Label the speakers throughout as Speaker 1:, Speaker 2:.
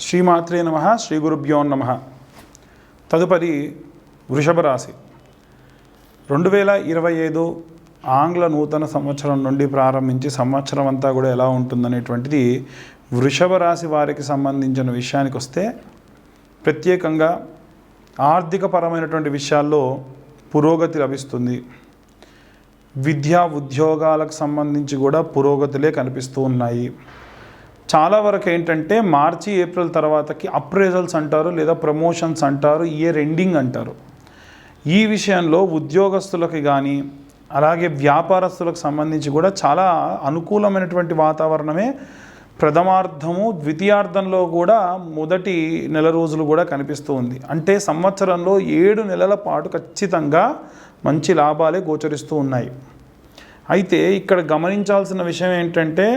Speaker 1: శ్రీమాత్రే నమః శ్రీ గురుభ్యో నమః. తదుపరి వృషభ రాశి 2025 ఆంగ్ల నూతన సంవత్సరం నుండి ప్రారంభించి సంవత్సరం అంతా కూడా ఎలా ఉంటుందనేటువంటిది వృషభ రాశి వారికి సంబంధించిన విషయానికి వస్తే, ప్రత్యేకంగా ఆర్థికపరమైనటువంటి విషయాల్లో పురోగతి లభిస్తుంది. విద్యా ఉద్యోగాలకు సంబంధించి కూడా పురోగతులే కనిపిస్తూ ఉన్నాయి. చాలా వరకు ఏంటంటే మార్చి ఏప్రిల్ తర్వాతకి అప్రైజల్స్ అంటారు, లేదా ప్రమోషన్స్ అంటారు, ఇయర్ ఎండింగ్ అంటారు. ఈ విషయంలో ఉద్యోగస్తులకి కానీ అలాగే వ్యాపారస్తులకు సంబంధించి కూడా చాలా అనుకూలమైనటువంటి వాతావరణమే ప్రథమార్థము, ద్వితీయార్థంలో కూడా మొదటి నెల రోజులు కూడా కనిపిస్తూ ఉంది. అంటే సంవత్సరంలో 7 నెలల పాటు ఖచ్చితంగా మంచి లాభాలే గోచరిస్తూ ఉన్నాయి. అయితే ఇక్కడ గమనించాల్సిన విషయం ఏంటంటే,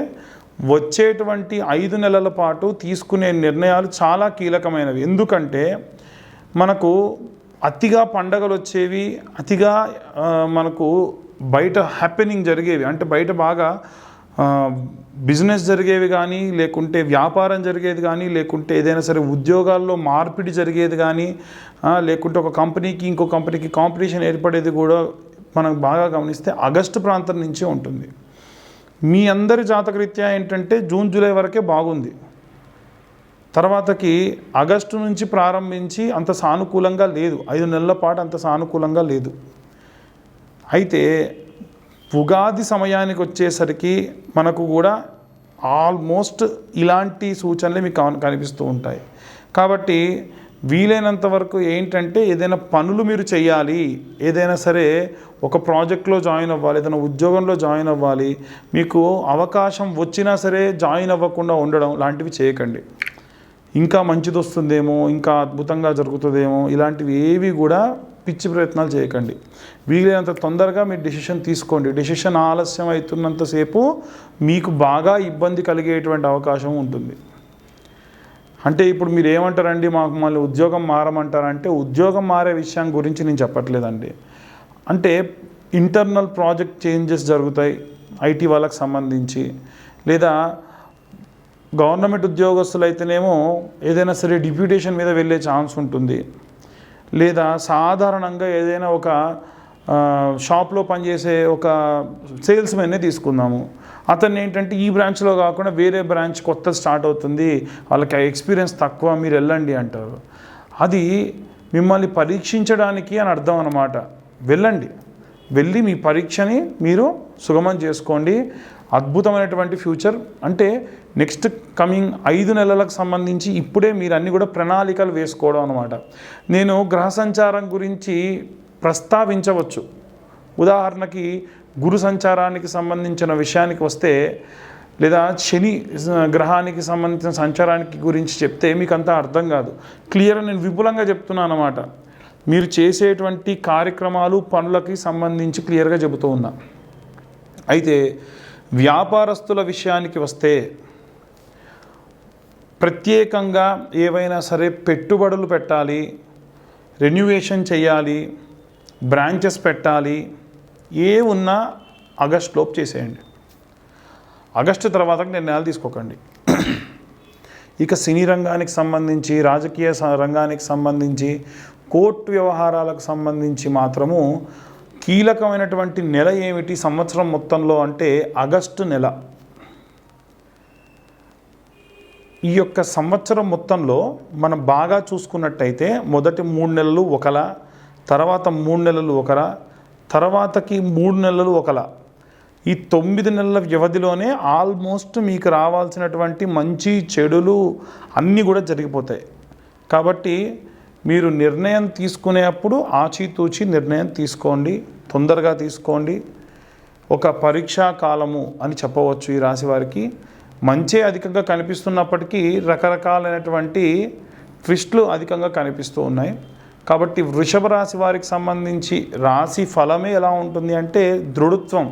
Speaker 1: వచ్చేటువంటి 5 నెలల పాటు తీసుకునే నిర్ణయాలు చాలా కీలకమైనవి. ఎందుకంటే మనకు అతిగా పండగలు వచ్చేవి, అతిగా మనకు బయట హ్యాపెనింగ్ జరిగేవి, అంటే బయట బాగా బిజినెస్ జరిగేవి కానీ, లేకుంటే వ్యాపారం జరిగేది కానీ, లేకుంటే ఏదైనా సరే ఉద్యోగాల్లో మార్పిడి జరిగేది కానీ, లేకుంటే ఒక కంపెనీకి ఇంకో కంపెనీకి కాంపిటీషన్ ఏర్పడేది కూడా మనం బాగా గమనిస్తే ఆగస్టు ప్రాంతం నుంచే ఉంటుంది. మీ అందరి జాతకరీత్యా ఏంటంటే జూన్ జూలై వరకే బాగుంది. తర్వాతకి ఆగస్టు నుంచి ప్రారంభించి అంత సానుకూలంగా లేదు, 5 నెలల పాటు అంత సానుకూలంగా లేదు. అయితే ఉగాది సమయానికి వచ్చేసరికి మనకు కూడా ఆల్మోస్ట్ ఇలాంటి సూచనలే మీకు కనిపిస్తూ ఉంటాయి. కాబట్టి వీలైనంత వరకు ఏంటంటే ఏదైనా పనులు మీరు చేయాలి, ఏదైనా సరే ఒక ప్రాజెక్ట్లో జాయిన్ అవ్వాలి, ఏదైనా ఉద్యోగంలో జాయిన్ అవ్వాలి, మీకు అవకాశం వచ్చినా సరే జాయిన్ అవ్వకుండా ఉండడం లాంటివి చేయకండి. ఇంకా మంచిది వస్తుందేమో, ఇంకా అద్భుతంగా జరుగుతుందేమో, ఇలాంటివి ఏవి కూడా పిచ్చి ప్రయత్నాలు చేయకండి. వీలైనంత తొందరగా మీరు డెసిషన్ తీసుకోండి. డెసిషన్ ఆలస్యం అవుతున్నంతసేపు మీకు బాగా ఇబ్బంది కలిగేటువంటి అవకాశం ఉంటుంది. అంటే ఇప్పుడు మీరు ఏమంటారండి, మాకు మళ్ళీ ఉద్యోగం మారమంటారంటే, ఉద్యోగం మారే విషయం గురించి నేను చెప్పట్లేదండి. అంటే ఇంటర్నల్ ప్రాజెక్ట్ చేంజెస్ జరుగుతాయి ఐటీ వాళ్ళకి సంబంధించి, లేదా గవర్నమెంట్ ఉద్యోగస్తులు అయితేనేమో ఏదైనా సరే డిప్యూటేషన్ మీద వెళ్ళే ఛాన్స్ ఉంటుంది. లేదా సాధారణంగా ఏదైనా ఒక షాప్లో పనిచేసే ఒక సేల్స్మెన్నే తీసుకుందాము, అతన్ని ఏంటంటే ఈ బ్రాంచ్లో కాకుండా వేరే బ్రాంచ్ కొత్త స్టార్ట్ అవుతుంది, వాళ్ళకి ఎక్స్పీరియన్స్ తక్కువ, మీరు వెళ్ళండి అంటారు. అది మిమ్మల్ని పరీక్షించడానికి అని అర్థం అన్నమాట. వెళ్ళి మీ పరీక్షని మీరు సుగమం చేసుకోండి. అద్భుతమైనటువంటి ఫ్యూచర్, అంటే నెక్స్ట్ కమింగ్ 5 నెలలకు సంబంధించి ఇప్పుడే మీరు అన్నీ కూడా ప్రణాళికలు వేసుకోవడం అనమాట. నేను గ్రహ సంచారం గురించి ప్రస్తావించవచ్చు. ఉదాహరణకి గురు సంచారానికి సంబంధించిన విషయానికి వస్తే, లేదా శని గ్రహానికి సంబంధించిన సంచారానికి గురించి చెప్తే మీకు అంతా అర్థం కాదు. క్లియర్గా నేను విపులంగా చెప్తున్నాను అన్నమాట. మీరు చేసేటువంటి కార్యక్రమాలు పనులకి సంబంధించి క్లియర్గా చెబుతూ ఉన్నా. అయితే వ్యాపారస్తుల విషయానికి వస్తే, ప్రత్యేకంగా ఏవైనా సరే పెట్టుబడులు పెట్టాలి, రెన్యువేషన్ చేయాలి, బ్రాంచెస్ పెట్టాలి, ఏ ఉన్నా ఆగస్టులోపు చేసేయండి. ఆగస్టు తర్వాత నిర్ణయాలు తీసుకోకండి. ఇక సినీ రంగానికి సంబంధించి, రాజకీయ రంగానికి సంబంధించి, కోర్టు వ్యవహారాలకు సంబంధించి మాత్రము కీలకమైనటువంటి నెల ఏమిటి సంవత్సరం మొత్తంలో అంటే ఆగస్టు నెల. ఈ యొక్క సంవత్సరం మొత్తంలో మనం బాగా చూసుకున్నట్టయితే మొదటి 3 నెలలు ఒకలా, తర్వాత 3 నెలలు ఒకలా, తర్వాతకి 3 నెలలు ఒకలా. ఈ 9 నెలల వ్యవధిలోనే ఆల్మోస్ట్ మీకు రావాల్సినటువంటి మంచి చెడులు అన్నీ కూడా జరిగిపోతాయి. కాబట్టి మీరు నిర్ణయం తీసుకునేప్పుడు ఆచితూచి నిర్ణయం తీసుకోండి, తొందరగా తీసుకోండి. ఒక పరీక్షా కాలము అని చెప్పవచ్చు ఈ రాశి వారికి. మంచే అధికంగా కనిపిస్తున్నప్పటికీ రకరకాలైనటువంటి ట్విస్టులు అధికంగా కనిపిస్తూ ఉన్నాయి. కాబట్టి వృషభ రాశి వారికి సంబంధించి రాశి ఫలమే ఎలా ఉంటుంది అంటే దృఢత్వం.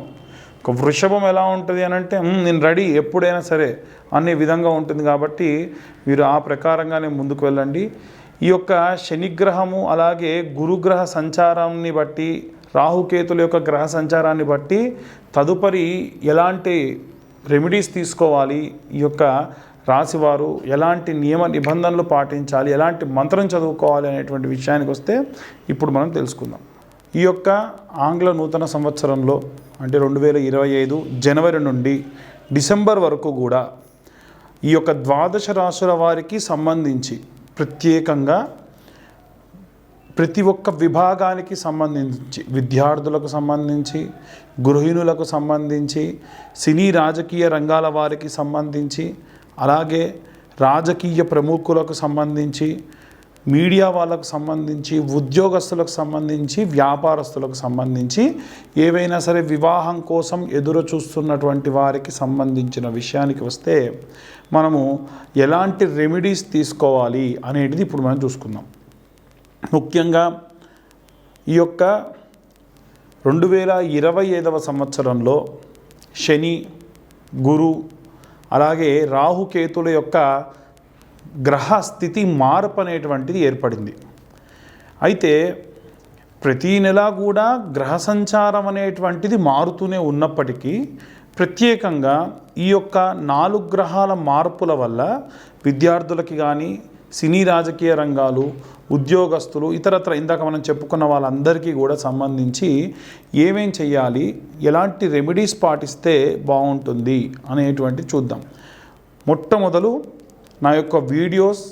Speaker 1: ఒక వృషభం ఎలా ఉంటుంది అని అంటే నేను రెడీ ఎప్పుడైనా సరే అనే విధంగా ఉంటుంది. కాబట్టి మీరు ఆ ప్రకారంగానే ముందుకు వెళ్ళండి. ఈ యొక్క శనిగ్రహము అలాగే గురుగ్రహ సంచారాన్ని బట్టి, రాహుకేతుల యొక్క గ్రహ సంచారాన్ని బట్టి తదుపరి ఎలాంటి రెమెడీస్ తీసుకోవాలి, ఈ యొక్క రాశివారు ఎలాంటి నియమ నిబంధనలు పాటించాలి, ఎలాంటి మంత్రం చదువుకోవాలి అనేటువంటి విషయానికి వస్తే ఇప్పుడు మనం తెలుసుకుందాం. ఈ యొక్క ఆంగ్ల నూతన సంవత్సరంలో అంటే 2025 జనవరి నుండి డిసెంబర్ వరకు కూడా ఈ యొక్క ద్వాదశ రాశుల వారికి సంబంధించి ప్రత్యేకంగా ప్రతి ఒక్క విభాగానికి సంబంధించి, విద్యార్థులకు సంబంధించి, గృహిణులకు సంబంధించి, సినీ రాజకీయ రంగాల వారికి సంబంధించి, అలాగే రాజకీయ ప్రముఖులకు సంబంధించి, మీడియా వాళ్ళకు సంబంధించి, ఉద్యోగస్తులకు సంబంధించి, వ్యాపారస్తులకు సంబంధించి, ఏవైనా సరే వివాహం కోసం ఎదురు చూస్తున్నటువంటి వారికి సంబంధించిన విషయానికి వస్తే మనము ఎలాంటి రెమెడీస్ తీసుకోవాలి అనేది ఇప్పుడు మనం చూసుకుందాం. ముఖ్యంగా ఈ యొక్క 2025వ సంవత్సరంలో శని, గురు, అలాగే రాహుకేతుల యొక్క గ్రహ స్థితి మార్పు అనేటువంటిది ఏర్పడింది. అయితే ప్రతీ నెల కూడా గ్రహ సంచారం అనేటువంటిది మారుతూనే ఉన్నప్పటికీ ప్రత్యేకంగా ఈ యొక్క 4 గ్రహాల మార్పుల వల్ల విద్యార్థులకి కానీ, సినీ రాజకీయ రంగాలు, ఉద్యోగస్తులు, ఇతరత్ర ఇందాక మనం చెప్పుకున్న వాళ్ళందరికీ కూడా సంబంధించి ఏమేం చేయాలి, ఎలాంటి రెమెడీస్ పాటిస్తే బాగుంటుంది అనేటువంటి చూద్దాం. మొట్టమొదలు నా యొక్క వీడియోస్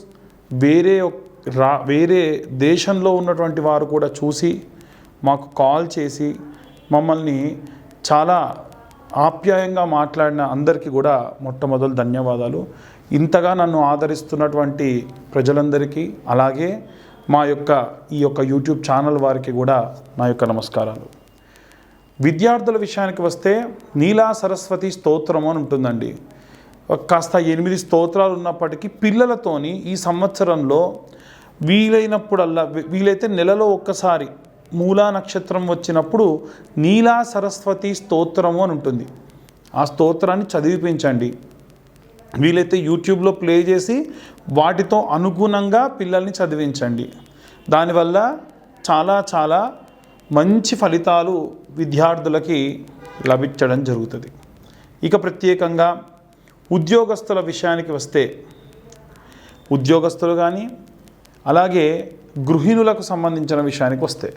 Speaker 1: వేరే దేశంలో ఉన్నటువంటి వారు కూడా చూసి మాకు కాల్ చేసి మమ్మల్ని చాలా ఆప్యాయంగా మాట్లాడిన అందరికీ కూడా మొట్టమొదలు ధన్యవాదాలు. ఇంతగా నన్ను ఆదరిస్తున్నటువంటి ప్రజలందరికీ, అలాగే ఈ యొక్క యూట్యూబ్ ఛానల్ వారికి కూడా నా యొక్క నమస్కారాలు. విద్యార్థుల విషయానికి వస్తే నీలా సరస్వతి స్తోత్రం అని ఉంటుందండి. కాస్త 8 స్తోత్రాలు ఉన్నప్పటికీ పిల్లలతోని ఈ సంవత్సరంలో వీలైతే నెలలో ఒక్కసారి మూలా నక్షత్రం వచ్చినప్పుడు నీలా సరస్వతి స్తోత్రము అని ఉంటుంది. ఆ స్తోత్రాన్ని చదివిపించండి. వీలైతే యూట్యూబ్లో ప్లే చేసి వాటితో అనుగుణంగా పిల్లల్ని చదివించండి. దానివల్ల చాలా చాలా మంచి ఫలితాలు విద్యార్థులకి లభించడం జరుగుతుంది. ఇక ప్రత్యేకంగా ఉద్యోగస్తుల విషయానికి వస్తే ఉద్యోగస్తులు కానీ, అలాగే గృహిణులకు సంబంధించిన విషయానికి వస్తే,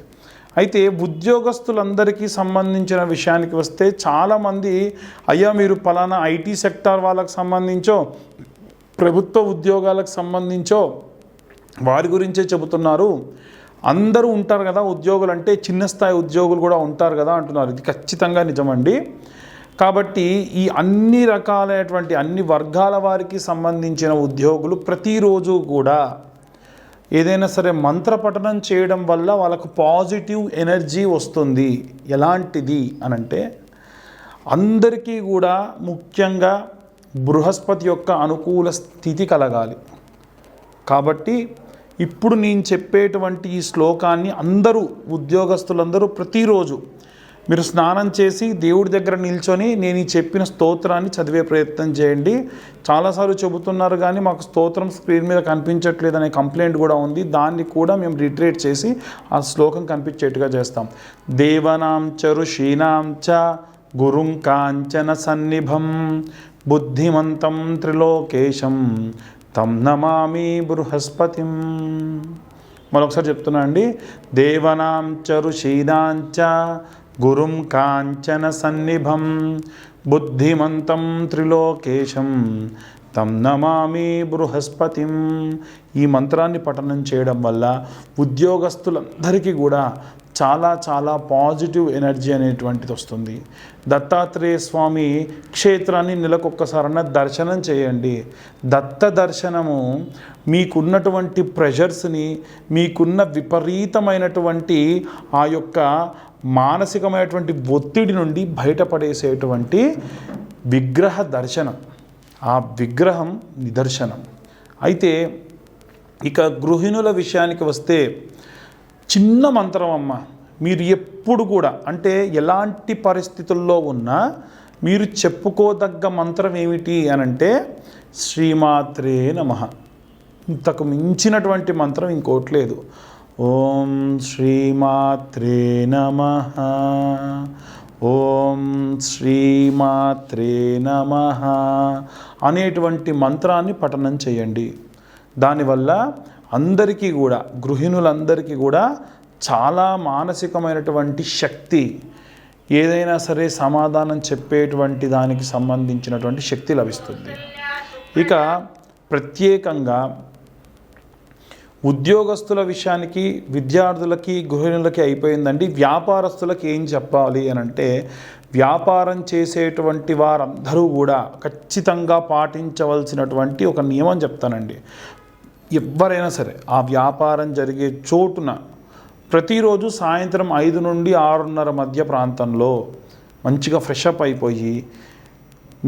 Speaker 1: అయితే ఉద్యోగస్తులందరికీ సంబంధించిన విషయానికి వస్తే చాలామంది అయ్యా మీరు పలానా ఐటీ సెక్టార్ వాళ్ళకు సంబంధించో, ప్రభుత్వ ఉద్యోగాలకు సంబంధించో వారి గురించే చెబుతున్నారు. అందరూ ఉంటారు కదా ఉద్యోగులు, అంటే చిన్న స్థాయి ఉద్యోగులు కూడా ఉంటారు కదా అంటున్నారు. ఇది ఖచ్చితంగా నిజమండి. కాబట్టి ఈ అన్ని రకాలైనటువంటి అన్ని వర్గాల వారికి సంబంధించిన ఉద్యోగులు ప్రతిరోజు కూడా ఏదైనా సరే మంత్రపఠనం చేయడం వల్ల వాళ్ళకు పాజిటివ్ ఎనర్జీ వస్తుంది. ఎలాంటిది అనంటే అందరికీ కూడా ముఖ్యంగా బృహస్పతి యొక్క అనుకూల స్థితి కలగాలి. కాబట్టి ఇప్పుడు నేను చెప్పేటువంటి ఈ శ్లోకాన్ని అందరూ ఉద్యోగస్తులందరూ ప్రతిరోజు మీరు స్నానం చేసి దేవుడి దగ్గర నిల్చొని నేను ఈ చెప్పిన స్తోత్రాన్ని చదివే ప్రయత్నం చేయండి. చాలాసార్లు చెబుతున్నారు కానీ మాకు స్తోత్రం స్క్రీన్ మీద కనిపించట్లేదు అనే కంప్లైంట్ కూడా ఉంది. దాన్ని కూడా మేము రిట్రేట్ చేసి ఆ శ్లోకం కనిపించేట్టుగా చేస్తాం. దేవనాం చ ఋషీనాం చ గురుం కాంచన సన్నిభం బుద్ధిమంతం త్రిలోకేశం తం నమామి బృహస్పతిం. మరొకసారి చెప్తున్నా అండి. దేవనాం చ ఋషీనాం చ గురుం కాంచన సన్నిభం బుద్ధిమంతం త్రిలోకేశం తం నమామి బృహస్పతిం. ఈ మంత్రాన్ని పఠనం చేయడం వల్ల ఉద్యోగస్తులందరికీ కూడా చాలా చాలా పాజిటివ్ ఎనర్జీ అనేటువంటిది వస్తుంది. దత్తాత్రేయ స్వామి క్షేత్రాన్ని నెలకొక్కసారన్నా దర్శనం చేయండి. దత్త దర్శనము మీకున్నటువంటి ప్రెషర్స్ని, మీకున్న విపరీతమైనటువంటి ఆ యొక్క మానసికమైనటువంటి ఒత్తిడి నుండి బయటపడేసేటువంటి విగ్రహ దర్శనం, ఆ విగ్రహం నిదర్శనం. అయితే ఇక గృహిణుల విషయానికి వస్తే చిన్న మంత్రం అమ్మ. మీరు ఎప్పుడు కూడా అంటే ఎలాంటి పరిస్థితుల్లో ఉన్నా మీరు చెప్పుకోదగ్గ మంత్రం ఏమిటి అనంటే శ్రీమాత్రే నమః. ఇంతకు మించినటువంటి మంత్రం ఇంకోటి లేదు. ఓం శ్రీమాత్రే నమః, ఓం శ్రీమాత్రే నమః అనేటువంటి మంత్రాన్ని పఠనం చేయండి. దానివల్ల అందరికీ కూడా, గృహిణులందరికీ కూడా చాలా మానసికమైనటువంటి శక్తి, ఏదైనా సరే సమాధానం చెప్పేటువంటి దానికి సంబంధించినటువంటి శక్తి లభిస్తుంది. ఇక ప్రత్యేకంగా ఉద్యోగస్తుల విషయానికి, విద్యార్థులకి, గృహిణులకి అయిపోయిందండి. వ్యాపారస్తులకి ఏం చెప్పాలి అని అంటే, వ్యాపారం చేసేటువంటి వారందరూ కూడా ఖచ్చితంగా పాటించవలసినటువంటి ఒక నియమం చెప్తానండి. ఎవరైనా సరే ఆ వ్యాపారం జరిగే చోటున ప్రతిరోజు సాయంత్రం 5 నుండి 6:30 మధ్య ప్రాంతంలో మంచిగా ఫ్రెష్ అప్ అయిపోయి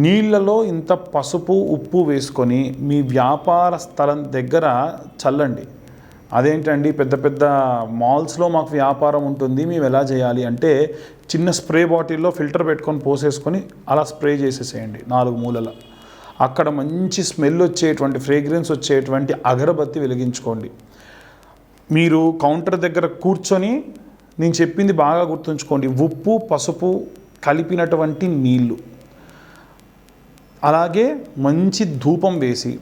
Speaker 1: నీళ్ళలో ఇంత పసుపు, ఉప్పు వేసుకొని మీ వ్యాపార స్థలం దగ్గర చల్లండి. అదేంటండి, పెద్ద పెద్ద మాల్స్లో మాకు వ్యాపారం ఉంటుంది, మేము ఎలా చేయాలి అంటే, చిన్న స్ప్రే బాటిల్లో ఫిల్టర్ పెట్టుకొని పోసేసుకొని అలా స్ప్రే చేసేసేయండి 4 మూలల. అక్కడ మంచి స్మెల్ వచ్చేటువంటి, ఫ్రేగ్రెన్స్ వచ్చేటువంటి అగరబత్తి వెలిగించుకోండి. మీరు కౌంటర్ దగ్గర కూర్చొని నేను చెప్పింది బాగా గుర్తుంచుకోండి, ఉప్పు, పసుపు కలిపినటువంటి నీళ్ళు, అలాగే మంచి ధూపం వేసి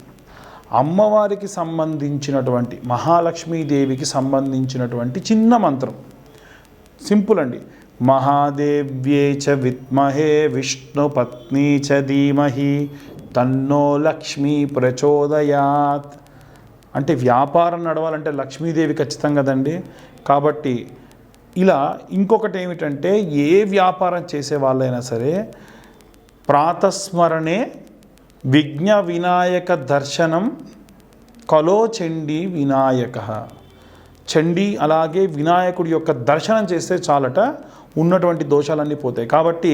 Speaker 1: అమ్మవారికి సంబంధించినటువంటి, మహాలక్ష్మీదేవికి సంబంధించినటువంటి చిన్న మంత్రం, సింపుల్ అండి. మహాదేవ్యే చ విద్మహే విష్ణు పత్ని చ ధీమహి తన్నో లక్ష్మీ ప్రచోదయాత్. అంటే వ్యాపారం నడవాలంటే లక్ష్మీదేవి ఖచ్చితంగా కదండి. కాబట్టి ఇలా ఇంకొకటి ఏమిటంటే, ఏ వ్యాపారం చేసే వాళ్ళైనా సరే ప్రాతస్మరణే విఘ్న వినాయక దర్శనం కలో చండీ వినాయక. చండీ అలాగే వినాయకుడి యొక్క దర్శనం చేస్తే చాలట ఉన్నటువంటి దోషాలన్నీ పోతాయి. కాబట్టి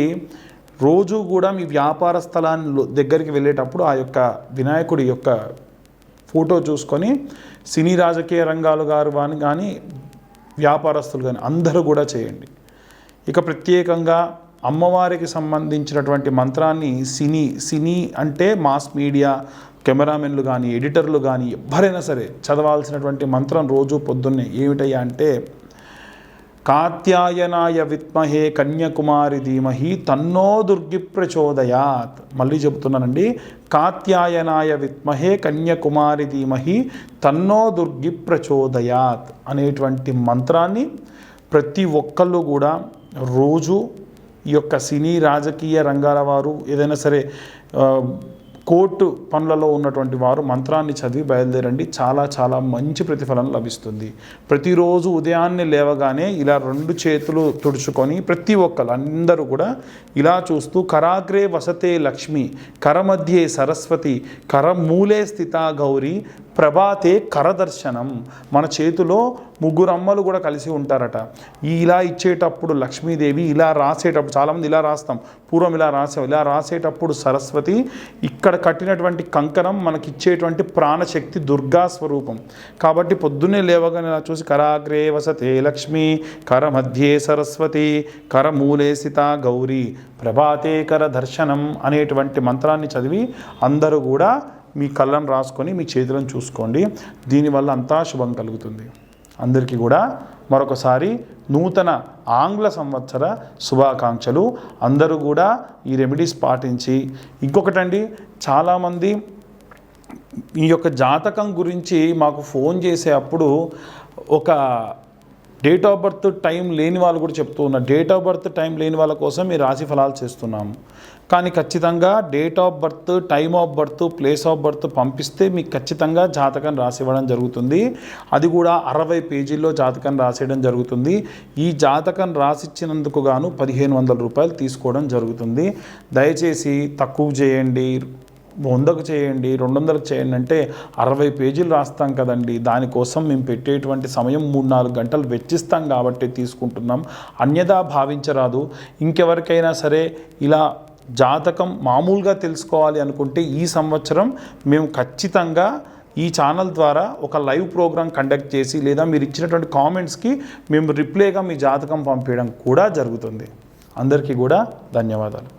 Speaker 1: రోజు కూడా మీ వ్యాపార స్థలాన్ని దగ్గరికి వెళ్ళేటప్పుడు ఆ యొక్క వినాయకుడి యొక్క ఫోటో చూసుకొని, సినీ రాజకీయ రంగాలు గారు కానీ వ్యాపారస్తులు కానీ అందరూ కూడా చేయండి. ఇక ప్రత్యేకంగా అమ్మవారికి సంబంధించినటువంటి మంత్రాన్ని సినీ అంటే మాస్ మీడియా కెమెరామెన్లు కానీ, ఎడిటర్లు కానీ ఎవరైనా సరే చదవాల్సినటువంటి మంత్రం రోజు పొద్దున్నే ఏమిటయ్యా అంటే, కాత్యాయనాయ విద్మహే కన్యాకుమారి ధీమహి తన్నో దుర్గి ప్రచోదయాత్. మళ్ళీ చెబుతున్నానండి, కాత్యాయనాయ విద్మహే కన్యాకుమారి ధీమహి తన్నో దుర్గి ప్రచోదయాత్ అనేటువంటి మంత్రాన్ని ప్రతి ఒక్కళ్ళు కూడా రోజు, ఈ యొక్క సినీ రాజకీయ రంగాల వారు, ఏదైనా సరే కోర్టు పనులలో ఉన్నటువంటి వారు మంత్రాన్ని చదివి బయలుదేరండి. చాలా చాలా మంచి ప్రతిఫలం లభిస్తుంది. ప్రతిరోజు ఉదయాన్నే లేవగానే ఇలా 2 చేతులు తుడుచుకొని ప్రతి ఒక్కరు అందరూ కూడా ఇలా చూస్తూ, కరాగ్రే వసతే లక్ష్మి, కరమధ్యే సరస్వతి, కరమూలే స్థిత గౌరీ, ప్రభాతే కరదర్శనం. మన చేతిలో 3 అమ్మలు కూడా కలిసి ఉంటారట. ఇలా ఇచ్చేటప్పుడు లక్ష్మీదేవి, ఇలా రాసేటప్పుడు, చాలామంది ఇలా రాస్తాం, పూర్వం ఇలా రాసాం, ఇలా రాసేటప్పుడు సరస్వతి, ఇక్కడ కట్టినటువంటి కంకణం మనకిచ్చేటువంటి ప్రాణశక్తి దుర్గా స్వరూపం. కాబట్టి పొద్దున్నే లేవగానే ఇలా చూసి, కరాగ్రే వసతే లక్ష్మి, కరమధ్యే సరస్వతి, కరమూలే స్థిత గౌరీ, ప్రభాతే కరదర్శనం అనేటువంటి మంత్రాన్ని చదివి అందరూ కూడా మీ కళ్ళను రాసుకొని మీ చేతులను చూసుకోండి. దీనివల్ల అంతా శుభం కలుగుతుంది. అందరికీ కూడా మరొకసారి నూతన ఆంగ్ల సంవత్సర శుభాకాంక్షలు. అందరూ కూడా ఈ రెమెడీస్ పాటించి, ఇంకొకటండి, చాలామంది ఈ యొక్క జాతకం గురించి మాకు ఫోన్ చేసే అప్పుడు ఒక డేట్ ఆఫ్ బర్త్ టైం లేని వాళ్ళు కూడా చెప్తూ ఉన్నారు. డేట్ ఆఫ్ బర్త్ టైం లేని వాళ్ళ కోసం ఈ రాశి ఫలాలు చేస్తున్నాము. కానీ ఖచ్చితంగా date of birth, time of birth, place of birth పంపిస్తే మీకు ఖచ్చితంగా జాతకం రాసివ్వడం జరుగుతుంది. అది కూడా 60 పేజీల్లో జాతకం రాసేయడం జరుగుతుంది. ఈ జాతకం రాసిచ్చినందుకు గాను 1500 రూపాయలు తీసుకోవడం జరుగుతుంది. దయచేసి తక్కువ చేయండి, 100కు చేయండి, 200కు చేయండి అంటే 60 పేజీలు రాస్తాం కదండి. దానికోసం మేము పెట్టేటువంటి సమయం 3-4 గంటలు వెచ్చిస్తాం కాబట్టి తీసుకుంటున్నాం. అన్యదా భావించరాదు. ఇంకెవరికైనా సరే ఇలా జాతకం మామూలుగా తెలుసుకోవాలి అనుకుంటే ఈ సంవత్సరం మేము ఖచ్చితంగా ఈ ఛానల్ ద్వారా ఒక లైవ్ ప్రోగ్రాం కండక్ట్ చేసి, లేదా మీరు ఇచ్చినటువంటి కామెంట్స్కి మేము రిప్లైగా మీ జాతకం పంపించడం కూడా జరుగుతుంది. అందరికీ కూడా ధన్యవాదాలు.